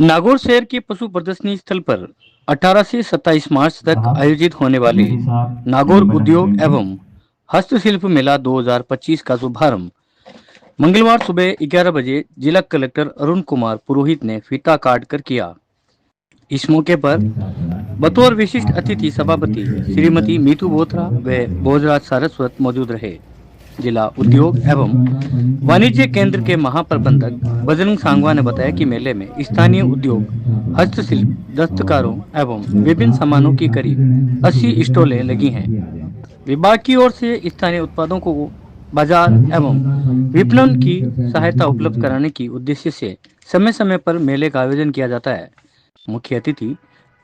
नागौर शहर के पशु प्रदर्शनी स्थल पर 18 से 27 मार्च तक आयोजित होने वाले जेडी साहब नागौर निबंधन उद्योग करेंगे। एवं हस्तशिल्प मेला 2025 का शुभारंभ मंगलवार सुबह 11 बजे जिला कलेक्टर अरुण कुमार पुरोहित ने फीता काट कर किया। इस मौके पर बतौर विशिष्ट अतिथि सभापति श्रीमती मीतू बोथरा व भोजराज सारस्वत मौजूद रहे। जिला उद्योग एवं वाणिज्य केंद्र के महाप्रबंधक बजरंग सांगवा ने बताया कि मेले में स्थानीय उद्योग, हस्तशिल्प, दस्तकारों एवं विभिन्न सामानों की करीब 80 स्टॉलें लगी हैं। विभाग की ओर से स्थानीय उत्पादों को बाजार एवं विपणन की सहायता उपलब्ध कराने की उद्देश्य से समय समय पर मेले का आयोजन किया जाता है। मुख्य अतिथि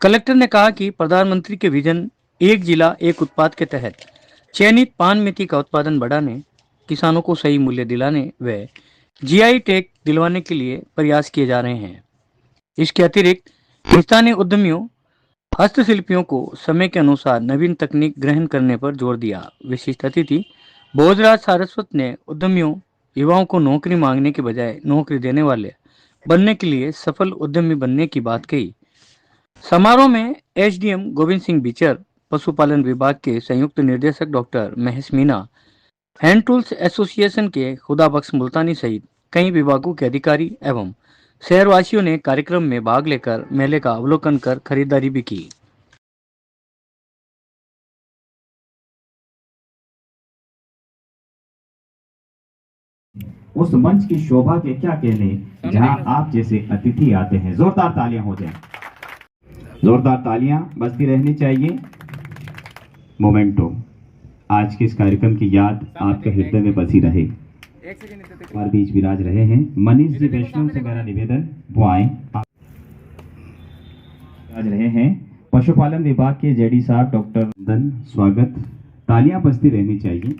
कलेक्टर ने कहा कि प्रधानमंत्री के विजन एक जिला एक उत्पाद के तहत चयनित पान मेथी का उत्पादन बढ़ाने, किसानों को सही मूल्य दिलाने व जीआई टैग दिलवाने के लिए प्रयास किए जा रहे हैं। इसके अतिरिक्त स्थानीय उद्यमियों, हस्तशिल्पियों को समय के अनुसार नवीन तकनीक ग्रहण करने पर जोर दिया। विशिष्ट अतिथि भोजराज सारस्वत ने उद्यमियों, युवाओं को नौकरी मांगने के बजाय नौकरी देने वाले बनने के लिए सफल उद्यमी बनने की बात कही। समारोह में एसडीएम गोविंद सिंह बिचर, पशुपालन विभाग के संयुक्त निर्देशक doctor Mahesh Meena, hand tools association के खुदाबख्श मुल्तानी सहित कई विभागों के अधिकारी एवं शहरवासियों ने कार्यक्रम में भाग लेकर मेले का अवलोकन कर खरीदारी भी की। उस मंच की शोभा के क्या कहने जहां आप जैसे अतिथि आते हैं। जोरदार तालियां हो जाए, जोरदार तालियां बजती रहनी चाहिए। मोमेंटो, आज के इस कार्यक्रम की याद आपके हृदय में बसी रहे। हमारे बीच विराज रहे हैं मनीष जी वैष्णव से मेरा निवेदन वो आए। विराज रहे हैं पशुपालन विभाग के जेडी साहब डॉक्टर धन, स्वागत। तालियां बजती रहनी चाहिए।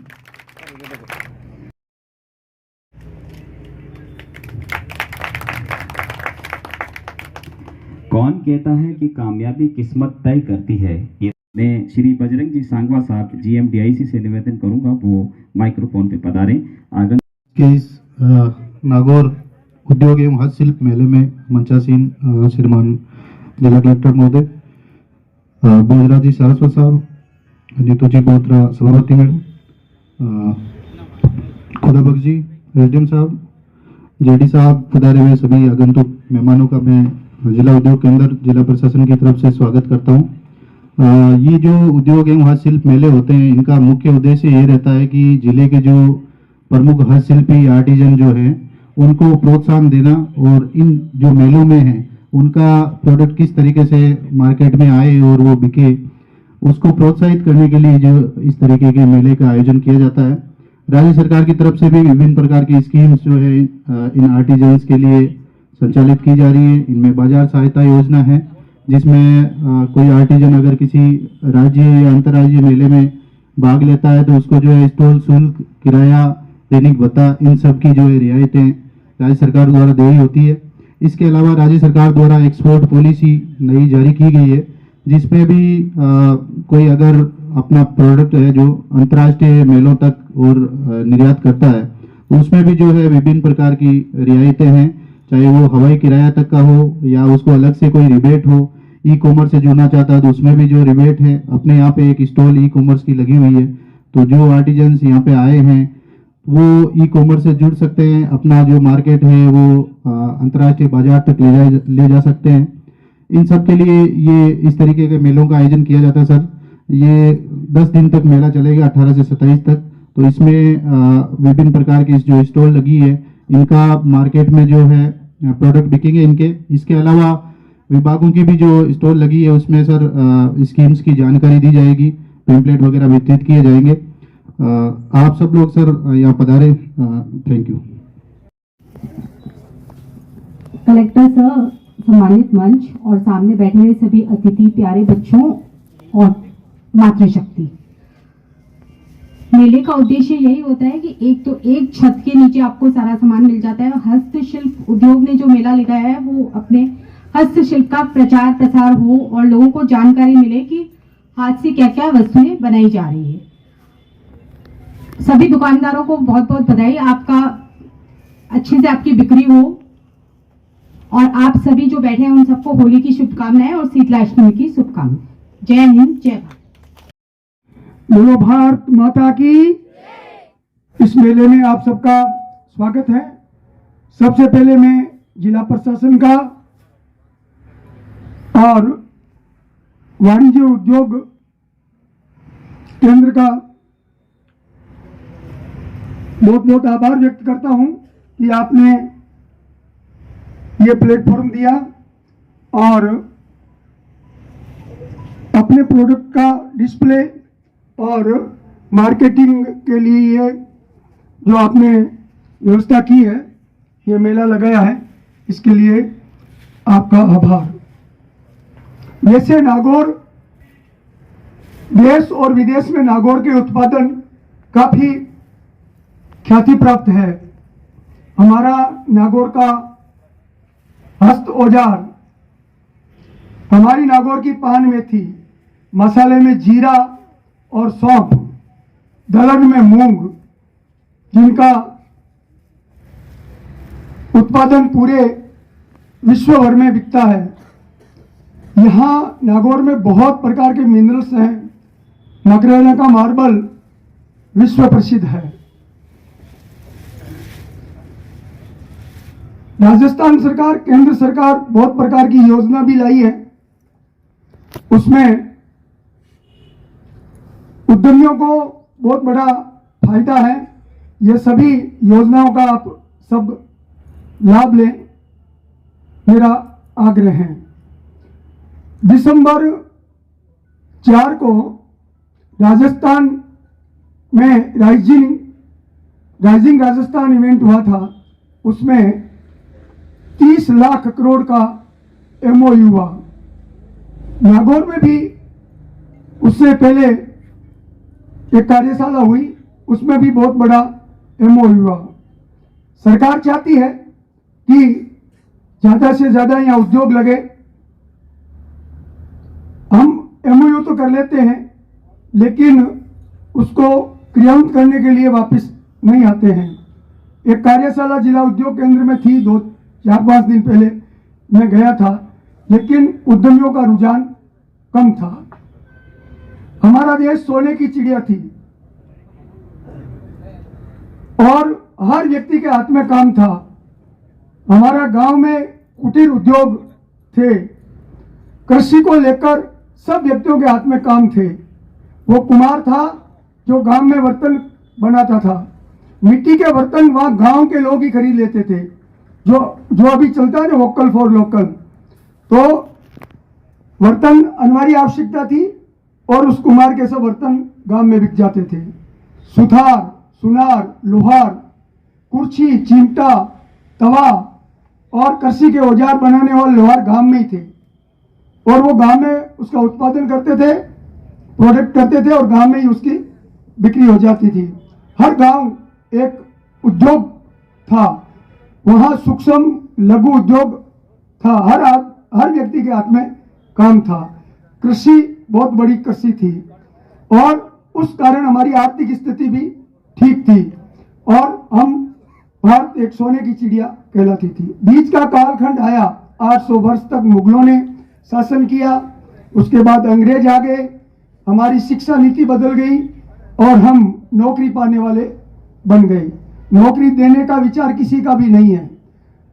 कौन कहता है कि कामयाबी किस्मत तय करती है। ये मैं श्री बजरंग जी सांगवा साहब जीएमडीआईसी से निवेदन करूंगा वो माइक्रोफोन पे पधारें। आगन के इस नागौर उद्योग एवं हस्तशिल्प मेले में मंचासीन श्रीमान जिला कलेक्टर महोदय, भोजराज जी सारस्वत साहब, नीतू जी बोत्रा सभापति मैडम, खुदाबख्श जी एसडीएम साहब, जेडी साहब, पधारे हुए सभी आगंतुक मेहमानों का मैं जिला उद्योग केंद्र जिला प्रशासन की तरफ से स्वागत करता हूँ। ये जो उद्योग एवं हस्तशिल्प मेले होते हैं, इनका मुख्य उद्देश्य ये रहता है कि जिले के जो प्रमुख हस्तशिल्पी आर्टिजन जो है उनको प्रोत्साहन देना और इन जो मेलों में है उनका प्रोडक्ट किस तरीके से मार्केट में आए और वो बिके, उसको प्रोत्साहित करने के लिए जो इस तरीके के मेले का आयोजन किया जाता है। राज्य सरकार की तरफ से भी विभिन्न प्रकार की स्कीम्स जो है इन आर्टिजन्स के लिए संचालित की जा रही है। इनमें बाजार सहायता योजना है जिसमें कोई आर्टिजन अगर किसी राज्य या अंतर्राज्यीय मेले में भाग लेता है तो उसको जो है स्टॉल शुल्क, किराया, दैनिक भत्ता, इन सब की जो है रियायतें राज्य सरकार द्वारा दी होती है। इसके अलावा राज्य सरकार द्वारा एक्सपोर्ट पॉलिसी नई जारी की गई है जिसमें भी कोई अगर अपना प्रोडक्ट है जो अंतर्राष्ट्रीय मेलों तक और निर्यात करता है तो उसमें भी जो है विभिन्न प्रकार की रियायतें हैं, चाहे वो हवाई किराया तक का हो या उसको अलग से कोई रिबेट हो। ई कॉमर्स से जुड़ना चाहता है तो उसमें भी जो रिबेट है, अपने यहाँ पे एक स्टॉल ई कॉमर्स की लगी हुई है तो जो आर्टिजन्स यहाँ पे आए हैं वो ई कॉमर्स से जुड़ सकते हैं, अपना जो मार्केट है वो अंतर्राष्ट्रीय बाजार तक ले जा सकते हैं। इन सब के लिए ये इस तरीके के मेलों का आयोजन किया जाता है सर। ये 10 दिन तक मेला चलेगा, 18 से 27 तक। तो इसमें विभिन्न प्रकार की जो स्टॉल लगी है इनका मार्केट में जो है प्रोडक्ट बिकेंगे इनके। इसके अलावा विभागों की भी जो स्टॉल लगी है उसमें सर स्कीम्स की जानकारी दी जाएगी, पैम्पलेट वगैरह वितरित किए जाएंगे। आप सब लोग सर यहाँ पधारे। Thank you. कलेक्टर सर, सम्मानित मंच और सामने बैठे हुए सभी अतिथि, प्यारे बच्चों और मातृशक्ति, मेले का उद्देश्य यही होता है कि एक छत के नीचे आपको सारा सामान मिल जाता है। हस्तशिल्प उद्योग ने जो मेला लगाया है वो अपने हस्तशिल्प का प्रचार प्रसार हो और लोगों को जानकारी मिले कि हाथ से क्या क्या वस्तुएं बनाई जा रही है। सभी दुकानदारों को बहुत बहुत बधाई, आपका अच्छे से आपकी बिक्री हो और आप सभी जो बैठे हैं उन सबको होली की शुभकामनाएं और शीतलाष्टमी की शुभकामनाएं। जय हिंद, जय भारत। बोलो भारत माता की। इस मेले में आप सबका स्वागत है। सबसे पहले मैं जिला प्रशासन का और वाणिज्य उद्योग केंद्र का बहुत बहुत आभार व्यक्त करता हूं कि आपने ये प्लेटफॉर्म दिया और अपने प्रोडक्ट का डिस्प्ले और मार्केटिंग के लिए ये जो आपने व्यवस्था की है, ये मेला लगाया है, इसके लिए आपका आभार। वैसे नागौर देश और विदेश में नागौर के उत्पादन काफी ख्याति प्राप्त है। हमारा नागौर का हस्त औजार, हमारी नागौर की पान मेथी, मसाले में जीरा और सौंफ, दलहन में मूंग, जिनका उत्पादन पूरे विश्व भर में बिकता है। यहाँ नागौर में बहुत प्रकार के मिनरल्स हैं। नगरेला का मार्बल विश्व प्रसिद्ध है। राजस्थान सरकार, केंद्र सरकार बहुत प्रकार की योजना भी लाई है। उसमें उद्यमियों को बहुत बड़ा फायदा है। ये सभी योजनाओं का आप सब लाभ लें, मेरा आग्रह है। दिसंबर 4 को राजस्थान में राइजिंग राजस्थान इवेंट हुआ था। उसमें 30 लाख करोड़ का MOU हुआ। नागौर में भी उससे पहले एक कार्यशाला हुई, उसमें भी बहुत बड़ा MOU हुआ। सरकार चाहती है कि ज्यादा से ज्यादा यहाँ उद्योग लगे। हम MOU तो कर लेते हैं, लेकिन उसको क्रियान्वित करने के लिए वापस नहीं आते हैं। एक कार्यशाला जिला उद्योग केंद्र में थी, 4-5 दिन पहले मैं गया था, लेकिन उद्यमियों का रुझान कम था। हमारा देश सोने की चिड़िया थी और हर व्यक्ति के हाथ में काम था। हमारा गांव में कुटीर उद्योग थे। कृषि को लेकर सब व्यक्तियों के हाथ में काम थे। वो कुम्हार था जो गांव में बर्तन बनाता था। मिट्टी के बर्तन वहां गांव के लोग ही खरीद लेते थे। जो अभी चलता है ना, वोकल फॉर लोकल, तो बर्तन अनिवार्य आवश्यकता थी और उस कुम्हार के सब बर्तन गांव में बिक जाते थे। सुथार, सुनार, लोहार, कुर्सी, चिमटा, तवा और कृषि के औजार बनाने वाले लोहार गांव में ही थे और वो गांव में उसका उत्पादन करते थे, प्रोडक्ट करते थे और गांव में ही उसकी बिक्री हो जाती थी। हर गांव एक उद्योग था। वहां सूक्ष्म लघु उद्योग था। हर व्यक्ति के हाथ में काम था। कृषि बहुत बड़ी कृषि थी और उस कारण हमारी आर्थिक स्थिति भी ठीक थी और हम भारत एक सोने की चिड़िया कहलाती थी। बीच का कालखंड आया, 800 वर्ष तक मुगलों ने शासन किया। उसके बाद अंग्रेज आ गए, हमारी शिक्षा नीति बदल गई और हम नौकरी पाने वाले बन गए। नौकरी देने का विचार किसी का भी नहीं है।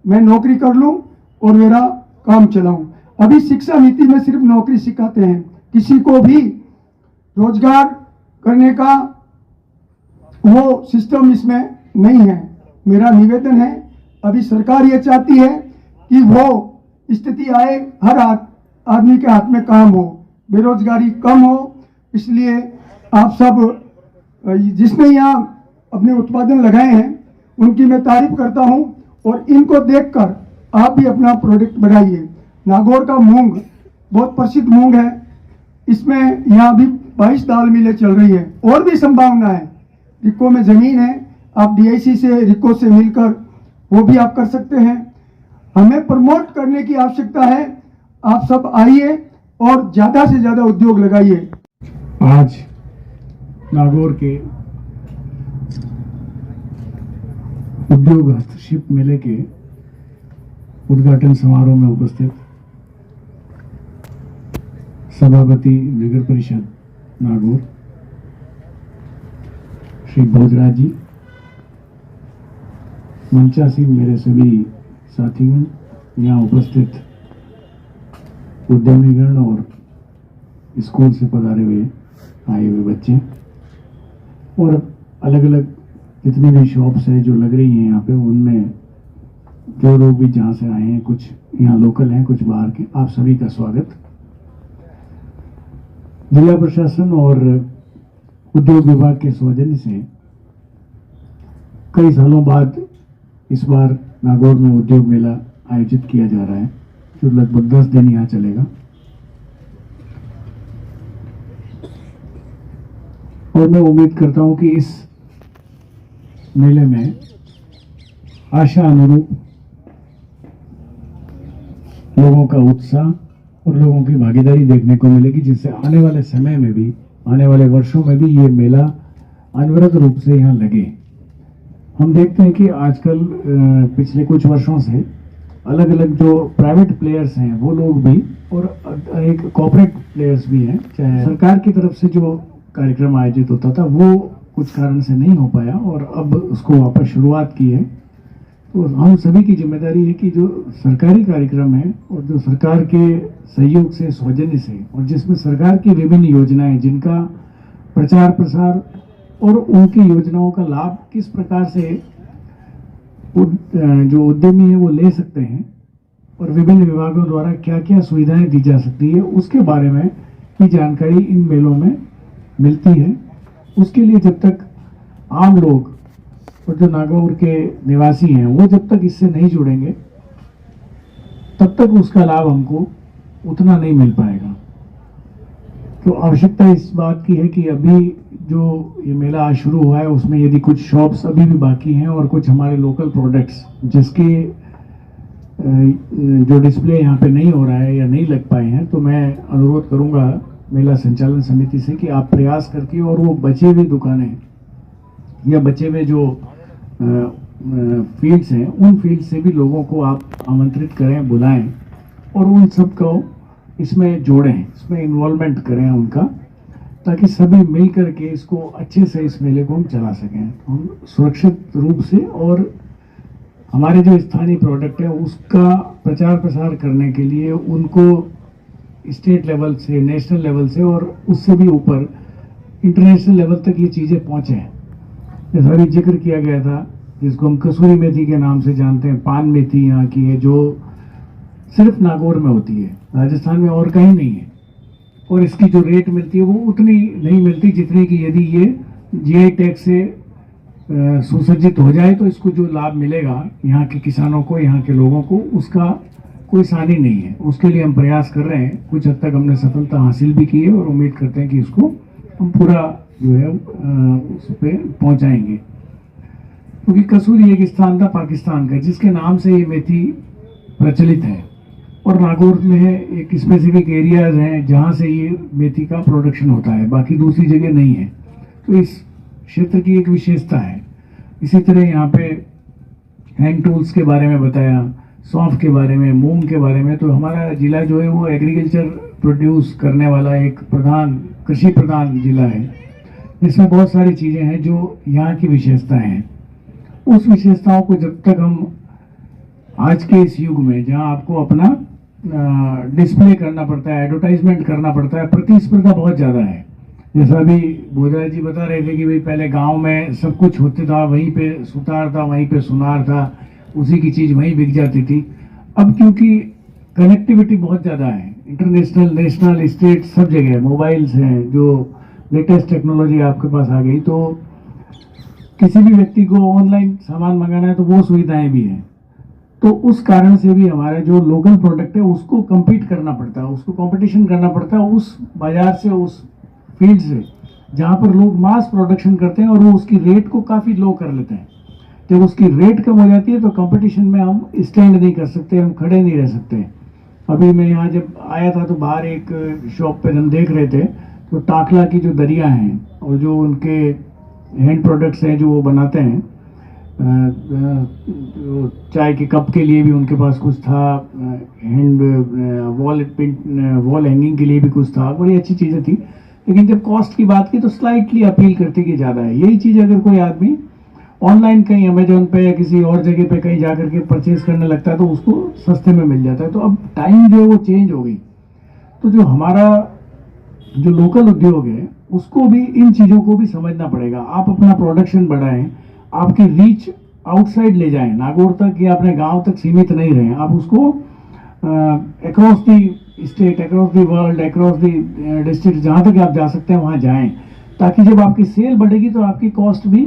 मैं नौकरी कर लूं और मेरा काम चलाऊं। अभी शिक्षा नीति में सिर्फ नौकरी सिखाते हैं, किसी को भी रोजगार करने का वो सिस्टम इसमें नहीं है। मेरा निवेदन है, अभी सरकार ये चाहती है कि वो स्थिति आए, हर आदमी के हाथ में काम हो, बेरोजगारी कम हो। इसलिए आप सब जिसने यहाँ अपने उत्पादन लगाए हैं उनकी मैं तारीफ करता हूँ और इनको देखकर आप भी अपना प्रोडक्ट बढ़ाइए। नागौर का मूंग बहुत प्रसिद्ध मूंग है। इसमें यहाँ भी 22 दाल मिलें चल रही है और भी संभावना है। रिको में जमीन है, आप DIC से, रिको से मिलकर वो भी आप कर सकते हैं। हमें प्रमोट करने की आवश्यकता है। आप सब आइए और ज्यादा से ज्यादा उद्योग लगाइए। आज नागौर के उद्योग हस्तशिल्प मेले के उद्घाटन समारोह में उपस्थित सभापति नगर परिषद नागौर श्री भोजराज जी, मंचासीन मेरे सभी साथीगण, यहाँ उपस्थित उद्यमीगण और स्कूल से पधारे हुए आए हुए बच्चे और अलग अलग जितनी भी शॉप्स हैं जो लग रही हैं यहाँ पे, उनमें जो लोग भी जहाँ से आए हैं, कुछ यहाँ लोकल हैं, कुछ बाहर के, आप सभी का स्वागत। जिला प्रशासन और उद्योग विभाग के सौजन्य से कई सालों बाद इस बार नागौर में उद्योग मेला आयोजित किया जा रहा है, जो लगभग 10 दिन यहाँ चलेगा। और मैं उम्मीद करता हूँ कि इस मेले में आशा अनुरूप लोगों का उत्साह और लोगों की भागीदारी देखने को मिलेगी, जिससे आने वाले समय में भी, आने वाले वर्षों में भी ये मेला अनवरत रूप से यहाँ लगे। हम देखते हैं कि आजकल पिछले कुछ वर्षों से अलग अलग जो प्राइवेट प्लेयर्स हैं वो लोग भी और एक कॉर्पोरेट प्लेयर्स भी हैं, चाहे सरकार की तरफ से जो कार्यक्रम आयोजित होता था वो कुछ कारण से नहीं हो पाया और अब उसको वापस शुरुआत की है। तो हम सभी की जिम्मेदारी है कि जो सरकारी कार्यक्रम है और जो सरकार के सहयोग से, सौजन्य से, और जिसमें सरकार की विभिन्न योजनाएं जिनका प्रचार प्रसार और उनकी योजनाओं का लाभ किस प्रकार से जो उद्यमी है वो ले सकते हैं और विभिन्न विभागों द्वारा क्या क्या सुविधाएं दी जा सकती है, उसके बारे में की जानकारी इन मेलों में मिलती है। उसके लिए जब तक आम लोग और जो नागौर के निवासी हैं वो जब तक इससे नहीं जुड़ेंगे तब तक उसका लाभ हमको उतना नहीं मिल पाएगा। तो आवश्यकता इस बात की है कि अभी जो ये मेला आज शुरू हुआ है उसमें यदि कुछ शॉप्स अभी भी बाकी हैं और कुछ हमारे लोकल प्रोडक्ट्स जिसके जो डिस्प्ले यहाँ पे नहीं हो रहा है या नहीं लग पाए हैं, तो मैं अनुरोध करूँगा मेला संचालन समिति से कि आप प्रयास करके और वो बचे हुए दुकानें या बचे हुए जो फील्ड्स हैं उन फील्ड से भी लोगों को आप आमंत्रित करें, बुलाएं और उन सब को इसमें जोड़ें, इसमें इन्वॉल्वमेंट करें उनका, ताकि सभी मिल करके इसको अच्छे से इस मेले को हम चला सकें, हम सुरक्षित रूप से, और हमारे जो स्थानीय प्रोडक्ट है उसका प्रचार प्रसार करने के लिए उनको स्टेट लेवल से, नेशनल लेवल से और उससे भी ऊपर इंटरनेशनल लेवल तक ये चीज़ें पहुँचें। जैसा अभी जिक्र किया गया था, जिसको हम कसूरी मेथी के नाम से जानते हैं, पान मेथी यहाँ की है जो सिर्फ नागौर में होती है, राजस्थान में और कहीं नहीं है, और इसकी जो रेट मिलती है वो उतनी नहीं मिलती जितनी कि यदि ये जीआई टैग से सुसज्जित हो जाए तो इसको जो लाभ मिलेगा यहाँ के किसानों को, यहाँ के लोगों को, उसका कोई सानी नहीं है। उसके लिए हम प्रयास कर रहे हैं, कुछ हद तक हमने सफलता हासिल भी की है और उम्मीद करते हैं कि इसको हम पूरा जो है उस पर पहुँचाएंगे। क्योंकि कसूरी एक स्थान था पाकिस्तान का जिसके नाम से ये मेथी प्रचलित है, और नागौर में एक स्पेसिफिक एरियाज हैं जहाँ से ये मेथी का प्रोडक्शन होता है, बाकी दूसरी जगह नहीं है। तो इस क्षेत्र की एक विशेषता है। इसी तरह यहाँ पे हैंड टूल्स के बारे में बताया, सौंफ के बारे में, मूंग के बारे में। तो हमारा जिला जो है वो एग्रीकल्चर प्रोड्यूस करने वाला एक कृषि प्रधान जिला है, जिसमें बहुत सारी चीज़ें हैं जो यहाँ की विशेषताएं हैं। उस विशेषताओं को जब तक हम आज के इस युग में जहाँ आपको अपना डिस्प्ले करना पड़ता है, एडवर्टाइजमेंट करना पड़ता है, प्रतिस्पर्धा बहुत ज़्यादा है। जैसा अभी भोजराज जी बता रहे थे कि भाई पहले गांव में सब कुछ होते था, वहीं पे सुतार था, वहीं पे सुनार था, उसी की चीज़ वहीं बिक जाती थी। अब क्योंकि कनेक्टिविटी बहुत ज़्यादा है, इंटरनेशनल, नेशनल, स्टेट, सब जगह मोबाइल्स हैं, जो लेटेस्ट टेक्नोलॉजी आपके पास आ गई, तो किसी भी व्यक्ति को ऑनलाइन सामान मंगाना है तो वो सुविधाएं भी हैं। तो उस कारण से भी हमारा जो लोकल प्रोडक्ट है उसको compete करना पड़ता है, उसको कंपटीशन करना पड़ता है उस बाजार से, उस फील्ड से जहाँ पर लोग मास प्रोडक्शन करते हैं और वो उसकी रेट को काफ़ी लो कर लेते हैं। जब उसकी रेट कम हो जाती है तो कंपटीशन में हम स्टैंड नहीं कर सकते, हम खड़े नहीं रह सकते। अभी मैं यहाँ जब आया था तो बाहर एक शॉप पे हम देख रहे थे, तो टाकला की जो दरिया हैं और जो उनके हैंड प्रोडक्ट्स हैं जो वो बनाते हैं, चाय के कप के लिए भी उनके पास कुछ था, हैंड वॉल हैंगिंग के लिए भी कुछ था, बड़ी अच्छी चीज़ें थी। लेकिन जब कॉस्ट की बात की तो स्लाइटली अपील करती कि ज़्यादा है। यही चीज़ अगर कोई आदमी ऑनलाइन कहीं अमेजोन पे या किसी और जगह पे कहीं जा करके परचेज करने लगता है तो उसको सस्ते में मिल जाता है। तो अब टाइम जो है वो चेंज हो गई। तो जो हमारा जो लोकल उद्योग है उसको भी इन चीज़ों को भी समझना पड़ेगा। आप अपना प्रोडक्शन बढ़ाएं, आपकी रीच आउटसाइड ले जाएं, नागौर तक या अपने गांव तक सीमित नहीं रहें। आप उसको across the state, across the world, across the district, जहाँ तक आप जा सकते हैं वहाँ जाएं, ताकि जब आपकी सेल बढ़ेगी तो आपकी कॉस्ट भी,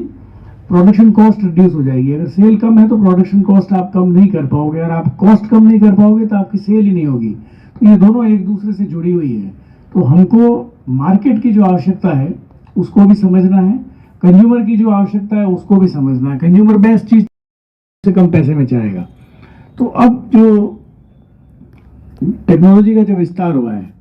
प्रोडक्शन कॉस्ट रिड्यूस हो जाएगी। अगर सेल कम है तो प्रोडक्शन कॉस्ट आप कम नहीं कर पाओगे, अगर आप कॉस्ट कम नहीं कर पाओगे तो आपकी सेल ही नहीं होगी। तो ये दोनों एक दूसरे से जुड़ी हुई है। तो हमको मार्केट की जो आवश्यकता है उसको भी समझना है, कंज्यूमर की जो आवश्यकता है उसको भी समझना है। कंज्यूमर बेस्ट चीज से कम पैसे में चाहेगा। तो अब जो टेक्नोलॉजी का जो विस्तार हुआ है,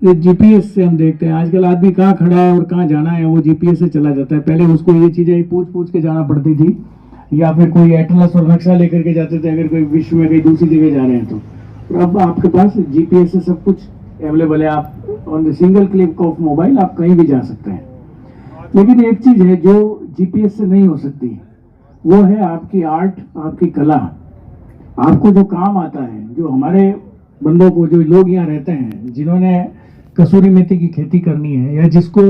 ये जीपीएस से हम देखते हैं आजकल आदमी कहाँ खड़ा है और कहाँ जाना है वो जीपीएस से चला जाता है। पहले उसको ये चीजें पूछ के जाना पड़ती थी, या फिर कोई एटलस और नक्शा लेकर के जाते थे अगर कोई विश्व में कहीं दूसरी जगह जा रहे हैं तो। और अब आपके पास जीपीएस से सब कुछ अवेलेबल है। आप on the single click of mobile आप कहीं भी जा सकते हैं। लेकिन एक चीज है जो जीपीएस से नहीं हो सकती, वो है आपकी आर्ट, आपकी कला। आपको जो काम आता है, जो हमारे बंदों को, जो लोग यहाँ रहते हैं जिन्होंने कसूरी मेथी की खेती करनी है, या जिसको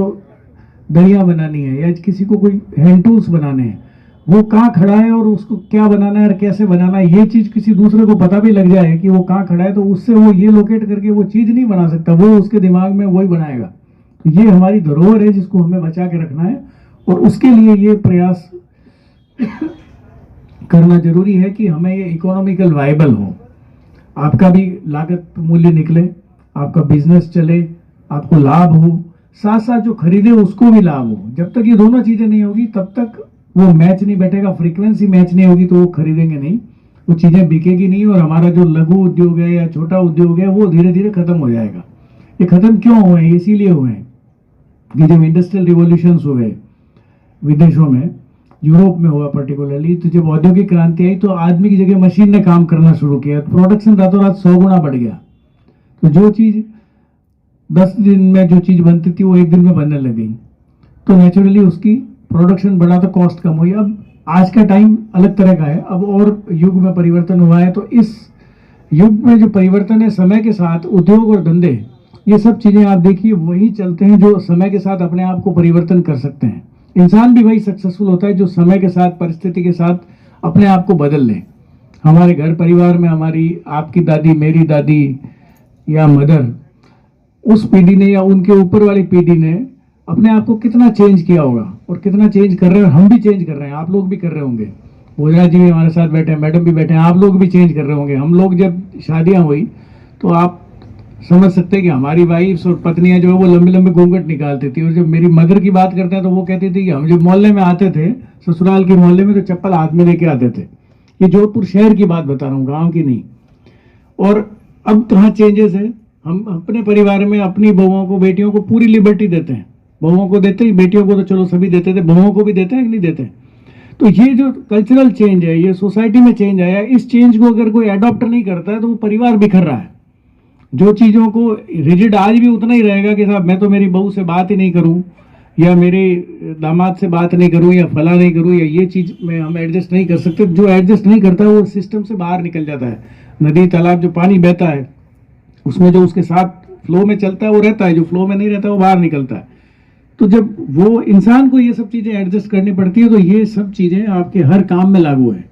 दरिया बनानी है, या किसी को कोई हैंड टूल्स बनाने हैं, वो कहाँ खड़ा है और उसको क्या बनाना है और कैसे बनाना है, ये चीज किसी दूसरे को पता भी लग जाए कि वो कहाँ खड़ा है, तो उससे वो ये लोकेट करके वो चीज नहीं बना सकता, वो उसके दिमाग में वही बनाएगा। तो ये हमारी धरोहर है जिसको हमें बचा के रखना है, और उसके लिए ये प्रयास करना जरूरी है कि हमें ये इकोनॉमिकल वायबल हो, आपका भी लागत मूल्य निकले, आपका बिजनेस चले, आपको लाभ हो, साथ साथ जो खरीदे उसको भी लाभ हो। जब तक ये दोनों चीजें नहीं होगी तब तक वो मैच नहीं बैठेगा, फ्रीक्वेंसी मैच नहीं होगी तो वो खरीदेंगे नहीं, वो चीजें बिकेगी नहीं, और हमारा जो लघु उद्योग है या छोटा उद्योग है वो धीरे धीरे खत्म हो जाएगा। ये खत्म क्यों हुए हैं? इसीलिए हुए हैं कि जब इंडस्ट्रियल रिवॉल्यूशन हुए विदेशों में, यूरोप में हुआ पर्टिकुलरली, तो जब औद्योगिक क्रांति आई तो आदमी की जगह मशीन ने काम करना शुरू किया, प्रोडक्शन रातों रात 100 गुना बढ़ गया। तो जो चीज 10 दिन में जो चीज बनती थी वो 1 दिन में बनने लग गई, तो नेचुरली उसकी प्रोडक्शन बढ़ा तो कॉस्ट कम हुई। अब आज का टाइम अलग तरह का है, अब और युग में परिवर्तन हुआ है। तो इस युग में जो परिवर्तन है, समय के साथ उद्योग और धंधे, ये सब चीजें आप देखिए वही चलते हैं जो समय के साथ अपने आप को परिवर्तन कर सकते हैं। इंसान भी वही सक्सेसफुल होता है जो समय के साथ, परिस्थिति के साथ अपने आप को बदल ले। हमारे घर परिवार में हमारी, आपकी दादी, मेरी दादी या मदर, उस पीढ़ी ने या उनके ऊपर वाली पीढ़ी ने अपने आप को कितना चेंज किया होगा और कितना चेंज कर रहे हैं। हम भी चेंज कर रहे हैं, आप लोग भी कर रहे होंगे। भोजराज जी भी हमारे साथ बैठे हैं, मैडम भी बैठे हैं, आप लोग भी चेंज कर रहे होंगे। हम लोग जब शादियां हुई तो आप समझ सकते हैं कि हमारी वाइफ्स और पत्नियां जो है वो लंबे लंबे घूंघट निकालती थी, और जब मेरी मदर की बात करते हैं तो वो कहती थी कि हम जब मोहल्ले में आते थे, ससुराल के मोहल्ले में, तो चप्पल हाथ में लेके आते थे। ये जोधपुर शहर की बात बता रहा हूँ, गाँव की नहीं। और अब कहाँ चेंजेस है, हम अपने परिवार में अपनी बहुओं को, बेटियों को पूरी लिबर्टी देते हैं। बहुओं को देते ही, बेटियों को तो चलो सभी देते थे, बहुओं को भी देते हैं कि नहीं देते। तो ये जो कल्चरल चेंज है, ये सोसाइटी में चेंज आया, इस चेंज को अगर कोई अडॉप्ट नहीं करता है तो वो परिवार बिखर रहा है। जो चीज़ों को रिजिड आज भी उतना ही रहेगा कि साहब मैं तो मेरी बहू से बात ही नहीं करूं, या मेरे दामाद से बात नहीं करूं, या फला नहीं करूं, या ये चीज़ में हम एडजस्ट नहीं कर सकते। जो एडजस्ट नहीं करता है वो सिस्टम से बाहर निकल जाता है। नदी तालाब जो पानी बहता है उसमें जो उसके साथ फ्लो में चलता है वो रहता है, जो फ्लो में नहीं रहता वो बाहर निकलता है। तो जब वो इंसान को ये सब चीज़ें एडजस्ट करनी पड़ती है, तो ये सब चीज़ें आपके हर काम में लागू है।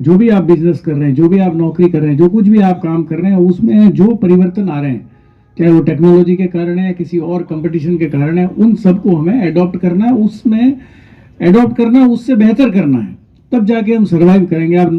जो भी आप बिजनेस कर रहे हैं, जो भी आप नौकरी कर रहे हैं, जो कुछ भी आप काम कर रहे हैं, उसमें जो परिवर्तन आ रहे हैं, चाहे वो टेक्नोलॉजी के कारण है, किसी और कंपटीशन के कारण है, उन सबको हमें एडॉप्ट करना है, उसमें एडॉप्ट करना, उससे बेहतर करना है, तब जाके हम सर्वाइव करेंगे। आप